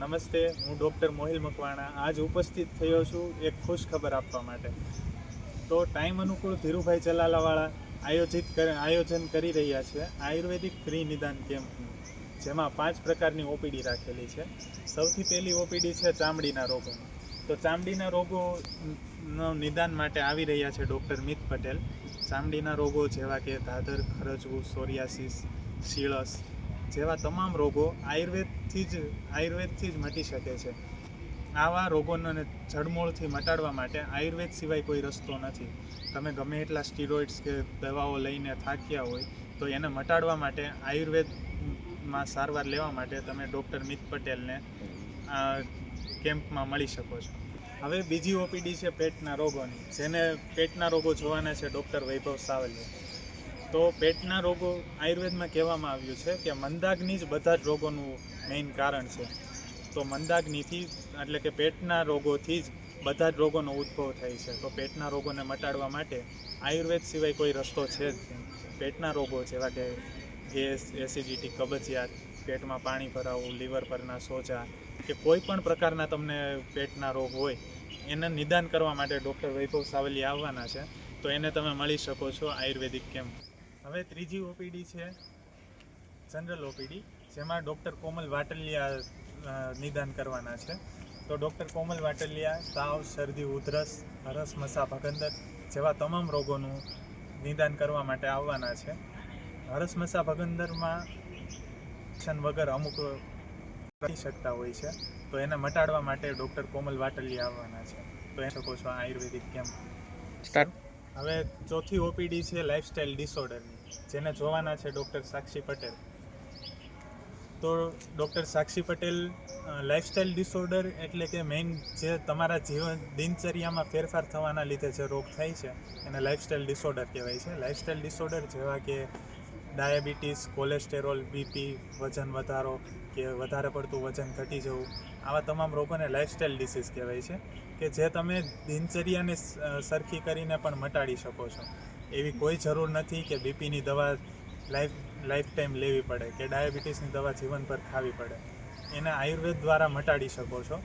નમસ્તે, હું ડૉક્ટર મોહિલ મકવાણા આજ ઉપસ્થિત થયો છું એક ખુશ ખબર આપવા માટે. તો ટાઈમ અનુકૂળ ધીરુભાઈ ચલાલાવાળા આયોજન કરી રહ્યા છે આયુર્વેદિક ફ્રી નિદાન કેમ્પનું, જેમાં 5 પ્રકારની ઓપીડી રાખેલી છે. સૌથી પહેલી ઓપીડી છે ચામડીના રોગોની. તો ચામડીના રોગોનો નિદાન માટે આવી રહ્યા છે ડૉક્ટર મિત પટેલ. ચામડીના રોગો જેવા કે ધાધર, ખરજવું, સોરિયાસિસ, શીળસ જેવા તમામ રોગો આયુર્વેદથી જ મટી શકે છે. આવા રોગોને જડમૂળથી મટાડવા માટે આયુર્વેદ સિવાય કોઈ રસ્તો નથી. તમે ગમે એટલા સ્ટીરોઇડ્સ કે દવાઓ લઈને થાક્યા હોય તો એને મટાડવા માટે આયુર્વેદમાં સારવાર લેવા માટે તમે ડૉક્ટર મિત પટેલને આ કેમ્પમાં મળી શકો છો. હવે બીજી ઓપીડી છે પેટના રોગોની, જેને પેટના રોગો જોવાના છે ડૉક્ટર વૈભવ સાવલિયા. તો પેટના રોગો આયુર્વેદમાં કહેવામાં આવ્યું છે કે મંદાગ્નિ જ બધા જ રોગોનું મેઇન કારણ છે. તો મંદાગ્નિથી એટલે કે પેટના રોગોથી જ બધા જ રોગોનો ઉદ્ભવ થાય છે. તો પેટના રોગોને મટાડવા માટે આયુર્વેદ સિવાય કોઈ રસ્તો છે જ નહીં. પેટના રોગો જેવા કે ગેસ, એસિડિટી, કબજિયાત, પેટમાં પાણી ભરાવું, લીવર પરના સોજા કે કોઈ પણ પ્રકારના તમને પેટના રોગ હોય એના નિદાન કરવા માટે ડૉક્ટર વૈભવ સાવલિયા આવવાના છે. તો એને તમે મળી શકો છો આયુર્વેદિક કેમ્પ. હવે ત્રીજી ઓપીડી છે જનરલ ઓપીડી, જેમાં ડૉક્ટર કોમલ વાટલિયા નિદાન કરવાના છે. તો ડૉક્ટર કોમલ વાટલિયા તાવ, શરદી, ઉધરસ, હરસ, મસા, ભગંદર જેવા તમામ રોગોનું નિદાન કરવા માટે આવવાના છે. હરસ, મસા, ભગંદરમાં વગર અમુક કરી શકતા હોય છે, તો એને મટાડવા માટે ડૉક્ટર કોમલ વાટલિયા આવવાના છે. તો એ શકો છો આયુર્વેદિક કેમ્પ સ્ટાર્ટ. હવે ચોથી ઓપીડી છે લાઇફસ્ટાઇલ ડિસઓર્ડરની, જેને જોવાના છે ડૉક્ટર સાક્ષી પટેલ. તો ડૉક્ટર સાક્ષી પટેલ લાઇફસ્ટાઇલ ડિસઓર્ડર એટલે કે મેઇન જે તમારા દિનચર્યામાં ફેરફાર થવાના લીધે જે રોગ થાય છે એને લાઇફસ્ટાઇલ ડિસઓર્ડર કહેવાય છે. લાઇફસ્ટાઇલ ડિસઓર્ડર જેવા કે ડાયાબિટીસ, કોલેસ્ટેરોલ, બીપી, વજન વધારો કે વધારે પડતું વજન ઘટી જવું, આવા તમામ રોગોને લાઇફસ્ટાઇલ ડિસીઝ કહેવાય છે કે જે તમે દિનચર્યાને સરખી કરીને પણ મટાડી શકો છો. એવી કોઈ જરૂર નથી કે બીપીની દવા લાઈફ ટાઈમ લેવી પડે કે ડાયાબિટીસની દવા જીવનભર ખાવી પડે. એને આયુર્વેદ દ્વારા મટાડી શકો છો.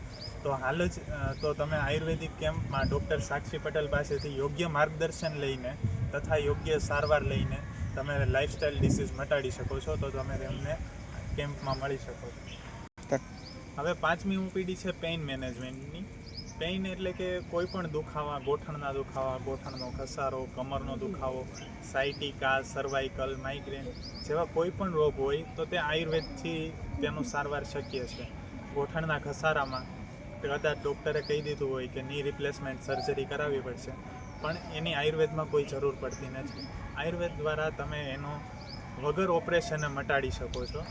તો તમે આયુર્વેદિક કેમ્પમાં ડૉક્ટર સાક્ષી પટેલ પાસેથી યોગ્ય માર્ગદર્શન લઈને તથા યોગ્ય સારવાર લઈને તમે લાઇફસ્ટાઇલ ડિસીઝ મટાડી શકો છો. તો તમે એમને કેમ્પમાં મળી શકો છો. હવે 5મી ઓપીડી છે પેઇન મેનેજમેન્ટની. પેઇન એટલે કે કોઈ પણ દુખાવા, ગોઠણના દુખાવા, ગોઠણનો ઘસારો, કમરનો દુખાવો, સાયટિકા, સર્વાઇકલ, માઇગ્રેન જેવા કોઈ પણ રોગ હોય તો તે આયુર્વેદથી તેનું સારવાર શક્ય છે. ગોઠણના ઘસારામાં કદાચ ડૉક્ટરે કહી દીધું હોય કે ની રિપ્લેસમેન્ટ સર્જરી કરાવવી પડશે, પણ એની આયુર્વેદમાં કોઈ જરૂર પડતી નથી. આયુર્વેદ દ્વારા તમે એનો વગર ઓપરેશને મટાડી શકો છો.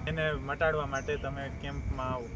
એને મટાડવા માટે તમે કેમ્પમાં આવો.